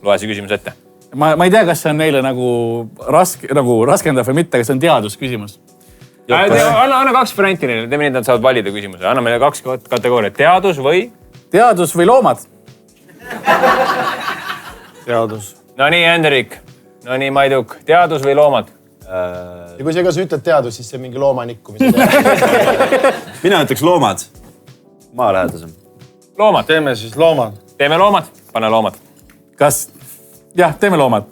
loe see küsimus ette. Ma ei tea, kas see on neile nagu raskendav või mitte, kas see on teadusküsimus. Anna 2 varianti neile, teeme nii, et nad saavad valida küsimuse. Anna meile 2 kategooriat, teadus või loomad. Teadus. No nii, Hendrik. No nii, Maiduk. Teadus või loomad? Ja kui sa ütled teadus, siis see mingi loomanikku, mis teadus. Mina ütleks loomad. Maa lähedasem. Loomad. Teeme siis loomad. Teeme loomad. Pane loomad. Kas? Jah, teeme loomad.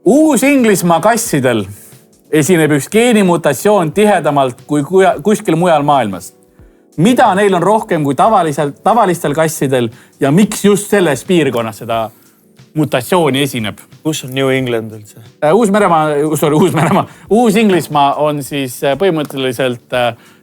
Uus-Inglismaa kassidel esineb üks geenimutatsioon tihedamalt kui kuskil mujal maailmas. Mida neil on rohkem kui tavalistel kassidel ja miks just selles piirkonnas seda mutatsiooni esineb? Kus on New England üldse? Uus-Inglismaa on siis põhimõtteliselt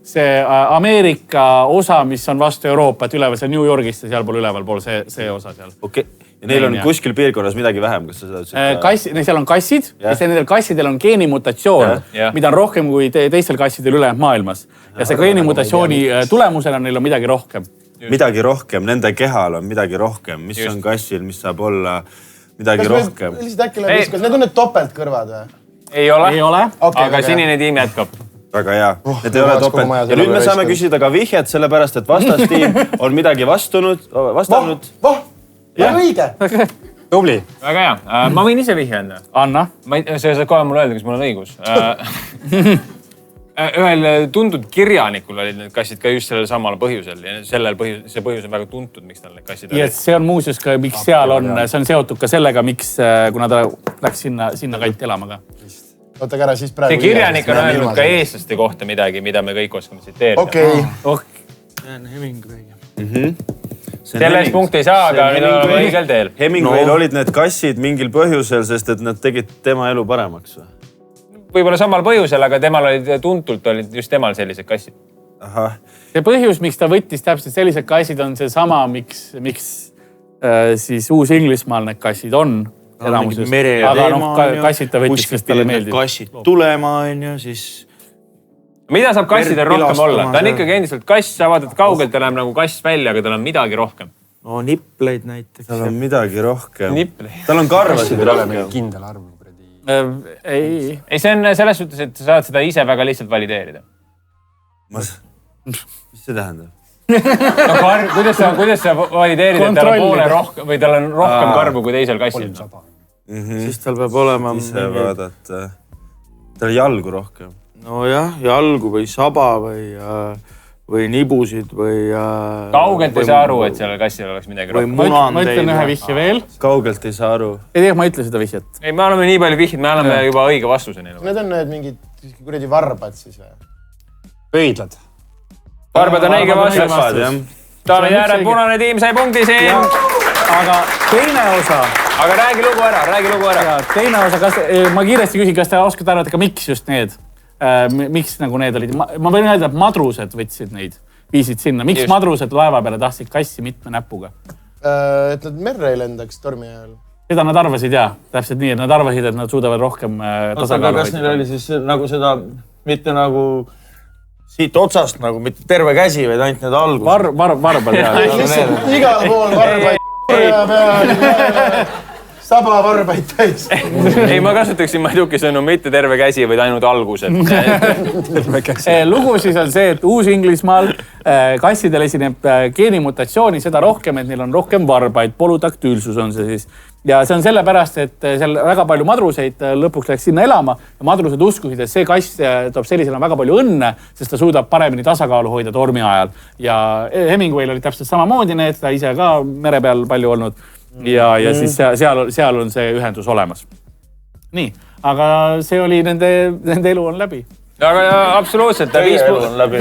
see Ameerika osa, mis on vastu Euroopat üleval, see New Yorgist ja sealpool ülevalpool see osa seal. Okei. Ja neil on kuskil piirkonnas midagi vähem, kas sa seda ütlesid? Seal on kassid ja nendel kassidel on geenimutatsioon, mida on rohkem kui teistel kassidel üle maailmas. Ja see geenimutatsiooni tulemusena neil on midagi rohkem. Midagi rohkem, nende kehal on midagi rohkem. Mis on kassil, mis saab olla midagi rohkem? Kas need on need topeltkõrvad või? Ei ole, aga sinine tiim jätkab. Väga hea. Need ei ole topelt. Ja nüüd me saame küsida ka vihjet, sellepärast et vastastiim on midagi vastanud. Väga õige. Tubli. Väga hea. Ma võin ise vihje anda. Anna. Sa saad kohe mulle öelda, kas mul on õigus. Ühel tuntud kirjanikul olid need kassid ka just sellel samal põhjusel. Ja see põhjus on väga tuntud, miks tal need kassid olid. Ja see on muuseas ka, miks seal on, see on seotud ka sellega, miks, kuna ta läks sinna kanti elama ka. Oota kära, siis praegu... See kirjanik on öelnud ka eestlaste kohta midagi, mida me kõik oskame tsiteerida. Okei. Hemingway. Selles punkt ei saa, aga nüüd on õigel teel. Hemingway'l olid need kassid mingil põhjusel, sest et nad tegid tema elu paremaks või? Võib-olla samal põhjusel, aga temal olid just temal sellised kassid. See põhjus, miks ta võttis täpselt sellised kassid, on see sama, miks siis Uus-Inglismaal need kassid on. Aga kassid ta võttis, kes talle meeldib. Kassid tulema on ju, siis... Mida saab kassidel rohkem olla? Ta on ikkagi endiselt kass, sa vaatad kaugelt, ta läheb nagu kass välja, aga tal on midagi rohkem. No nipleid näiteks. Tal on midagi rohkem. Nipleid. Tal on karvasid rohkem. Kindel arv. Ei, see on selles suhtes, et sa saad seda ise väga lihtsalt valideerida. Mis see tähendab? Kuidas sa valideerid, et tal on poole rohkem või tal on rohkem karvu kui teisel kassil? Siis tal peab olema... Ise vaadata. Tal on jalgu rohkem. No jah, jalgu või saba või nibusid või... Kaugelt ei saa aru, et sellel kassil oleks midagi rohkem. Ma ütlen ühe vihje veel. Kaugelt ei saa aru. Ei tea, ma ütle seda vihjet. Ei, me oleme nii palju vihjid, me oleme juba õige vastuse neile. Need on need mingid kuradi varbad siis või? Pöidlad. Varbad on õige vastus. Taame järel, punane tiim sai punkti siin. Aga teine osa... Aga räägi lugu ära. Teine osa, ma kiiresti küsin, kas te oskate arvata, miks just need? Miks nagu need olid? Ma võin öelda, et madrused võtsid neid, viisid sinna. Miks madrused laeva peale tahtsid kassi mitme näpuga? Et nad merre ei lendaks tormi ajal. Seda nad arvasid jah, täpselt nii, et nad arvasid, et nad suudavad rohkem tasakaalu. Kas neil oli siis nagu seda, mitte nagu siit otsast nagu, mitte terve käsi, vaid ainult need algus? Varbad jah. Igal pool varbaid. Saba varbaid täis. Ei, ma kasutaksin Maiduki sõnu mitte terve käsi, vaid ainult algused. Lugu siis on see, et Uus-Inglismaal kassidel esineb geenimutatsiooni seda rohkem, et neil on rohkem varbaid. Polutaktüülsus on see siis. Ja see on sellepärast, et seal väga palju madruseid lõpuks läks sinna elama ja madrused uskusid, et see kass toob sellisena väga palju õnne, sest ta suudab paremini tasakaalu hoida tormi ajal. Ja Hemingway'l oli täpselt samamoodi need, ta ise ka mere peal palju olnud. Ja siis seal on see ühendus olemas. Nii, aga see oli nende elu on läbi. Aga absoluutselt.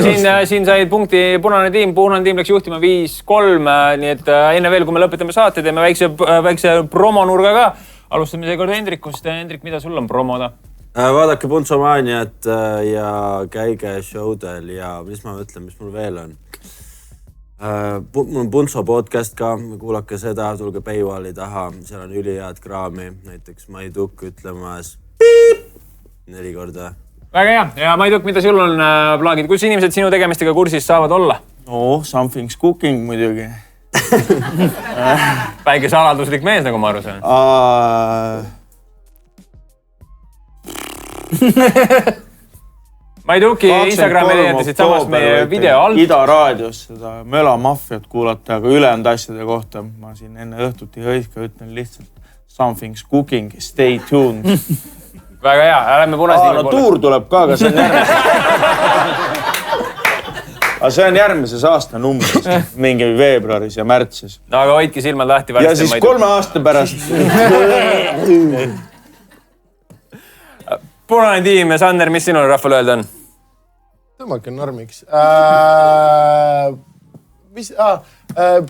Siin said punkti punane tiim läks juhtima 5-3, nii et enne veel, kui me lõpetame saate, teeme väikse promonurga ka. Alustame seekord Hendrikust. Hendrik, mida sul on promoda? Vaadake Punsomaaniat ja käige showdel ja mis ma mõtlen, mis mul veel on. Mul on Puntso podcast ka, kuulake seda, tulge Paywalli taha, seal on ülihead kraami, näiteks Mai Tukk ütlemas 4 korda. Väga hea ja Mai Tukk, mida sul on plaagid, kus inimesed sinu tegemistega kursis saavad olla? No, something's cooking muidugi. Väike saladuslik mees, nagu ma aru saan. Mai Tukki Instagrami leiatasid samas meie video alt. Ida raadios seda Möla Mafiat kuulata, aga ülejäänud asjade kohta ma siin enne õhtuti hõiska ütlen lihtsalt something's cooking, stay tuned. Väga hea, lähme Punasliivi poole. Tuur tuleb ka, aga see on aga see on järgmises aasta numbris, mingi veebruaris ja märtsis. No aga hoidki silmad lahti. Ja siis 3 aasta pärast. Punane tiim ja Sander, mis sinul rahvale öelda on? Tõmmake normiks.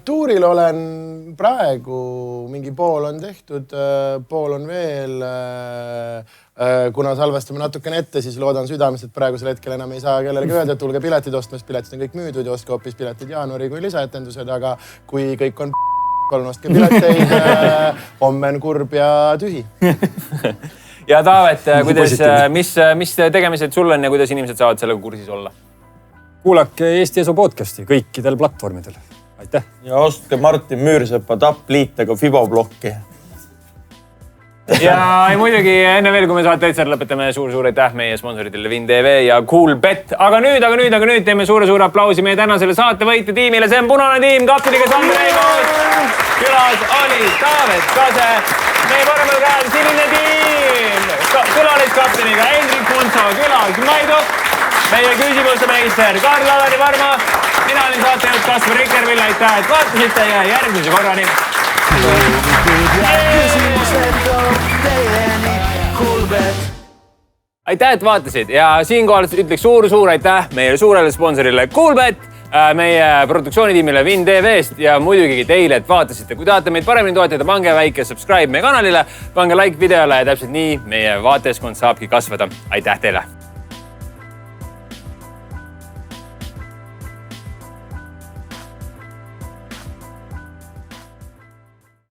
Tuuril olen praegu, mingi pool on tehtud, pool on veel. Kuna salvestame natukene ette, siis loodan südames, et praegusel hetkel enam ei saa kellelegi öelda, et tulge piletid ostma, sest piletid on kõik müüdud ja ostke hoopis piletid jaanuari kui lisaetendused, aga kui kõik on palun ostke pileteid, homme on kurb ja tühi. Ja Taavet, mis tegemised sul on ja kuidas inimesed saavad sellega kursis olla? Kuulake Eesti Eso podcasti kõikidel platvormidel. Aitäh! Ja ostke Martin Müürsepa tappliitega Fiboblokki. Ja muidugi enne veel, kui me saate täitsa lõpetame suur aitäh meie sponsoritele Win TV ja Coolbet. Aga nüüd teeme suure aplausi meie tänasele saatevõitja tiimile. See on Punane tiim, kapteniga Sander Eimos. Külas oli Taavet Kase, meie paremal käel Sinine tiim. Külaliskapteniga Hendrik Puntso, külas Mai Tukk, meie küsimuste meister Karl-Alari Varma. Mina olin saatejuht Kasper Rikervill, aitäh, et vaatasite ja järgmise korrani. Aitäh, et vaatasid ja siinkohal ütleks suur aitäh meie suurele sponsorile Coolbet, meie produktsioonitiimile Win TV-st ja muidugi teile, et vaatasite. Kui tahate meid paremini toetada, pange väike subscribe meie kanalile, pange like videole ja täpselt nii meie vaateskond saabki kasvada. Aitäh teile!